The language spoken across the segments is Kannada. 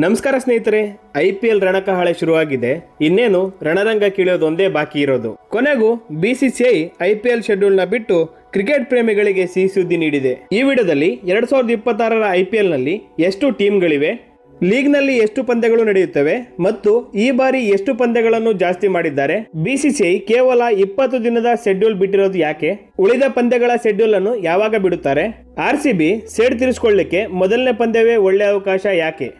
ನಮಸ್ಕಾರ ಸ್ನೇಹಿತರೆ, IPL ರಣಕಹಳೆ ಶುರುವಾಗಿದೆ. ಇನ್ನೇನು ರಣರಂಗ ಕೀಳೋದೊಂದೇ ಬಾಕಿ ಇರೋದು. ಕೊನೆಗೂ BCCI IPL ಶೆಡ್ಯೂಲ್ನ ಬಿಟ್ಟು ಕ್ರಿಕೆಟ್ ಪ್ರೇಮಿಗಳಿಗೆ ಸಿಹಿ ಸುದ್ದಿ ನೀಡಿದೆ. ಈ ವಿಡಿಯೋದಲ್ಲಿ 2026ರ IPL ನಲ್ಲಿ ಎಷ್ಟು ಟೀಮ್ಗಳಿವೆ, ಲೀಗ್ನಲ್ಲಿ ಎಷ್ಟು ಪಂದ್ಯಗಳು ನಡೆಯುತ್ತವೆ ಮತ್ತು ಈ ಬಾರಿ ಎಷ್ಟು ಪಂದ್ಯಗಳನ್ನು ಜಾಸ್ತಿ ಮಾಡಿದ್ದಾರೆ, BCCI ಕೇವಲ 20 ದಿನದ ಶೆಡ್ಯೂಲ್ ಬಿಟ್ಟಿರೋದು ಯಾಕೆ, ಉಳಿದ ಪಂದ್ಯಗಳ ಶೆಡ್ಯೂಲ್ ಅನ್ನು ಯಾವಾಗ ಬಿಡುತ್ತಾರೆ, RCB ಸೇಡ್ ತೀರಿಸಿಕೊಳ್ಳಲಿಕ್ಕೆ ಮೊದಲನೇ ಪಂದ್ಯವೇ ಒಳ್ಳೆ ಅವಕಾಶ ಯಾಕೆ,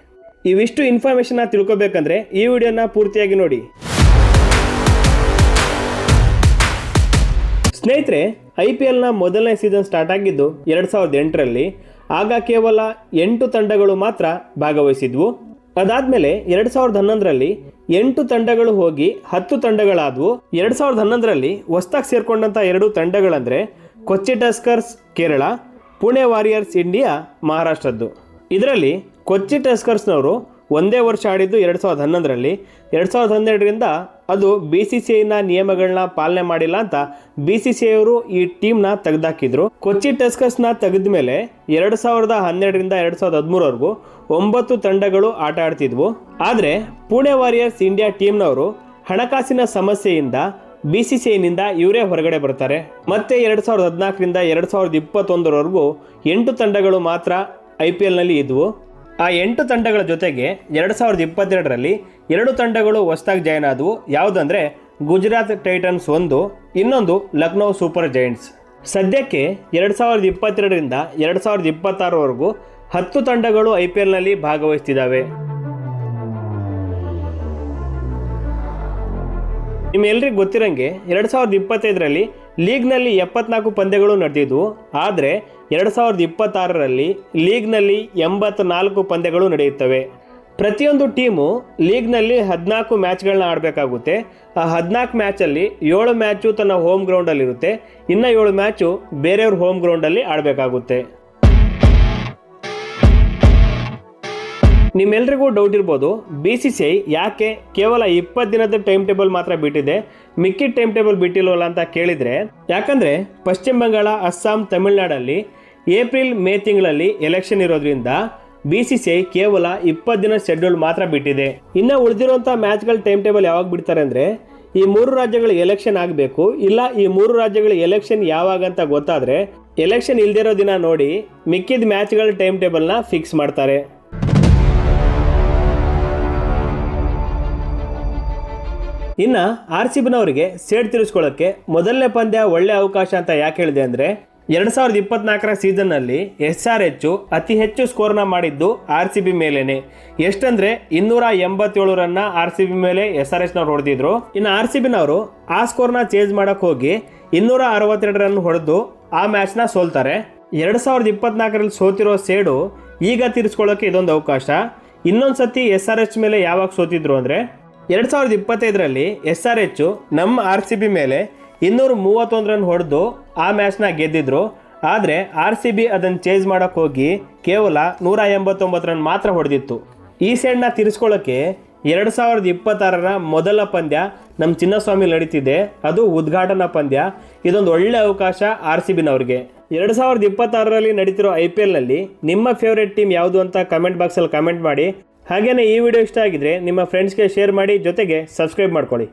ಇವಿಷ್ಟು ಇನ್ಫಾರ್ಮೇಶನ್ ತಿಳ್ಕೊಬೇಕಂದ್ರೆ ಈ ವಿಡಿಯೋನ ಪೂರ್ತಿಯಾಗಿ ನೋಡಿ. ಸ್ನೇಹಿತರೆ, IPLನ ಮೊದಲನೇ ಸೀಸನ್ ಸ್ಟಾರ್ಟ್ ಆಗಿದ್ದು 2008ರಲ್ಲಿ. ಆಗ ಕೇವಲ 8 ತಂಡಗಳು ಮಾತ್ರ ಭಾಗವಹಿಸಿದ್ವು. ಅದಾದ್ಮೇಲೆ 2011ರಲ್ಲಿ 8 ತಂಡಗಳು ಹೋಗಿ 10 ತಂಡಗಳಾದವು. 2011ರಲ್ಲಿ ಹೊಸದಾಗಿ ಸೇರ್ಕೊಂಡಂತ 2 ತಂಡಗಳಂದ್ರೆ Kochi Tuskers Kerala, Pune Warriors India ಮಹಾರಾಷ್ಟ್ರದ್ದು. ಇದರಲ್ಲಿ ಕೊಚ್ಚಿ ಟಸ್ಕರ್ಸ್ನವರು ಒಂದೇ ವರ್ಷ ಆಡಿದ್ದು 2011ರಲ್ಲಿ. 2012ರಿಂದ ಅದು BCCIನ ನಿಯಮಗಳನ್ನ ಪಾಲನೆ ಮಾಡಿಲ್ಲ ಅಂತ BCCI ಅವರು ಈ ಟೀಮ್ನ ತೆಗೆದಾಕಿದ್ರು. ಕೊಚ್ಚಿ ಟಸ್ಕರ್ಸ್ನ ತೆಗೆದ ಮೇಲೆ 2012ರಿಂದ 2013ವರೆಗೂ 9 ತಂಡಗಳು ಆಟ ಆಡ್ತಿದ್ವು. ಆದರೆ ಪುಣೆ ವಾರಿಯರ್ಸ್ ಇಂಡಿಯಾ ಟೀಮ್ನವರು ಹಣಕಾಸಿನ ಸಮಸ್ಯೆಯಿಂದ BCCIನಿಂದ ಇವರೇ ಹೊರಗಡೆ ಬರ್ತಾರೆ. ಮತ್ತೆ 2014ರಿಂದ 2021ವರೆಗೂ 8 ತಂಡಗಳು ಮಾತ್ರ IPLನಲ್ಲಿ ಇದ್ವು. ಆ 8 ತಂಡಗಳ ಜೊತೆಗೆ 2022ರಲ್ಲಿ 2 ತಂಡಗಳು ಹೊಸದಾಗಿ ಜಾಯ್ನ್ ಆದವು. ಯಾವುದಂದ್ರೆ ಗುಜರಾತ್ ಟೈಟನ್ಸ್ ಒಂದು, ಇನ್ನೊಂದು ಲಕ್ನೋ ಸೂಪರ್ ಜೈಂಟ್ಸ್. ಸದ್ಯಕ್ಕೆ 2022ರಿಂದ 2026ವರೆಗೂ 10 ತಂಡಗಳು IPLನಲ್ಲಿ ಭಾಗವಹಿಸ್ತಿದ್ದಾವೆ. ನಿಮ್ಮೆಲ್ಲರಿಗೂ ಗೊತ್ತಿರಂಗೆ 2025ರಲ್ಲಿ ಲೀಗ್ನಲ್ಲಿ 74 ಪಂದ್ಯಗಳು ನಡೆದಿದ್ವು. ಆದರೆ 2026ರಲ್ಲಿ ಲೀಗ್ನಲ್ಲಿ 84 ಪಂದ್ಯಗಳು ನಡೆಯುತ್ತವೆ. ಪ್ರತಿಯೊಂದು ಟೀಮು ಲೀಗ್ನಲ್ಲಿ 14 ಮ್ಯಾಚ್ಗಳನ್ನ ಆಡಬೇಕಾಗುತ್ತೆ. ಆ 14 ಮ್ಯಾಚಲ್ಲಿ 7 ಮ್ಯಾಚು ತನ್ನ ಹೋಮ್ ಗ್ರೌಂಡಲ್ಲಿರುತ್ತೆ, ಇನ್ನು 7 ಮ್ಯಾಚು ಬೇರೆಯವ್ರ ಹೋಮ್ ಗ್ರೌಂಡಲ್ಲಿ ಆಡಬೇಕಾಗುತ್ತೆ. ನಿಮ್ಮೆಲ್ರಿಗೂ ಡೌಟ್ ಇರ್ಬೋದು, BCCI ಯಾಕೆ ಕೇವಲ 20 ದಿನದ ಟೈಮ್ ಟೇಬಲ್ ಮಾತ್ರ ಬಿಟ್ಟಿದೆ, ಮಿಕ್ಕಿದ ಟೈಮ್ ಟೇಬಲ್ ಬಿಟ್ಟಿಲ್ವಲ್ಲ ಅಂತ ಕೇಳಿದರೆ, ಯಾಕಂದರೆ ಪಶ್ಚಿಮ ಬಂಗಾಳ, ಅಸ್ಸಾಂ, ತಮಿಳುನಾಡಲ್ಲಿ ಏಪ್ರಿಲ್ ಮೇ ತಿಂಗಳಲ್ಲಿ ಎಲೆಕ್ಷನ್ ಇರೋದ್ರಿಂದ BCCI ಕೇವಲ 20 ದಿನ ಶೆಡ್ಯೂಲ್ ಮಾತ್ರ ಬಿಟ್ಟಿದೆ. ಇನ್ನು ಉಳಿದಿರುವಂಥ ಮ್ಯಾಚ್ಗಳ ಟೈಮ್ ಟೇಬಲ್ ಯಾವಾಗ ಬಿಡ್ತಾರೆ ಅಂದರೆ, ಈ 3 ರಾಜ್ಯಗಳ ಎಲೆಕ್ಷನ್ ಆಗಬೇಕು, ಇಲ್ಲ ಈ 3 ರಾಜ್ಯಗಳ ಎಲೆಕ್ಷನ್ ಯಾವಾಗ ಅಂತ ಗೊತ್ತಾದರೆ ಎಲೆಕ್ಷನ್ ಇಲ್ದಿರೋ ದಿನ ನೋಡಿ ಮಿಕ್ಕಿದ ಮ್ಯಾಚ್ಗಳ ಟೈಮ್ ಟೇಬಲ್ನ ಫಿಕ್ಸ್ ಮಾಡ್ತಾರೆ. ಇನ್ನು RCBನವರಿಗೆ ಸೇಡ್ ತೀರಿಸ್ಕೊಳ್ಳೋಕ್ಕೆ ಮೊದಲನೇ ಪಂದ್ಯ ಒಳ್ಳೆ ಅವಕಾಶ ಅಂತ ಯಾಕೆ ಹೇಳಿದೆ ಅಂದರೆ, 2024ರ ಸೀಸನ್ನಲ್ಲಿ SRH ಅತಿ ಹೆಚ್ಚು ಸ್ಕೋರ್ನ ಮಾಡಿದ್ದು RCB ಮೇಲೇನೆ. ಎಷ್ಟಂದ್ರೆ 287 ರನ್ನ RCB ಮೇಲೆ SRHನವ್ರು ಹೊಡೆದಿದ್ರು. ಇನ್ನು RCBನವರು ಆ ಸ್ಕೋರ್ನ ಚೇಂಜ್ ಮಾಡಕ್ಕೆ ಹೋಗಿ 262 ರನ್ ಹೊಡೆದು ಆ ಮ್ಯಾಚ್ನ ಸೋಲ್ತಾರೆ. 2024ರಲ್ಲಿ ಸೋತಿರೋ ಸೇಡು ಈಗ ತೀರಿಸ್ಕೊಳ್ಳೋಕೆ ಇದೊಂದು ಅವಕಾಶ. ಇನ್ನೊಂದು ಸತಿ SRH ಮೇಲೆ ಯಾವಾಗ ಸೋತಿದ್ರು ಅಂದರೆ, 2025ರಲ್ಲಿ SRH ನಮ್ಮ RCB ಮೇಲೆ 231 ರನ್ ಹೊಡೆದು ಆ ಮ್ಯಾಚ್ನ ಗೆದ್ದಿದ್ರು. ಆದರೆ RCB ಅದನ್ನು ಚೇಂಜ್ ಮಾಡೋಕ್ಕೆ ಹೋಗಿ ಕೇವಲ 189 ರನ್ ಮಾತ್ರ ಹೊಡೆದಿತ್ತು. ಈ ಸೇಡ್ನ ತೀರಿಸ್ಕೊಳ್ಳೋಕ್ಕೆ 2026ರ ಮೊದಲ ಪಂದ್ಯ ನಮ್ಮ ಚಿನ್ನಸ್ವಾಮಿ ನಡೀತಿದೆ, ಅದು ಉದ್ಘಾಟನಾ ಪಂದ್ಯ. ಇದೊಂದು ಒಳ್ಳೆ ಅವಕಾಶ RCBನವ್ರಿಗೆ. 2026ರಲ್ಲಿ ನಡೀತಿರೋ IPLನಲ್ಲಿ ನಿಮ್ಮ ಫೇವ್ರೆಟ್ ಟೀಮ್ ಯಾವುದು ಅಂತ ಕಮೆಂಟ್ ಬಾಕ್ಸಲ್ಲಿ ಕಮೆಂಟ್ ಮಾಡಿ. ಹಾಗೆಯೇ ಈ ವಿಡಿಯೋ ಇಷ್ಟ ಆಗಿದ್ರೆ ನಿಮ್ಮ ಫ್ರೆಂಡ್ಸ್ಗೆ ಶೇರ್ ಮಾಡಿ, ಜೊತೆಗೆ ಸಬ್ಸ್ಕ್ರೈಬ್ ಮಾಡ್ಕೊಳ್ಳಿ.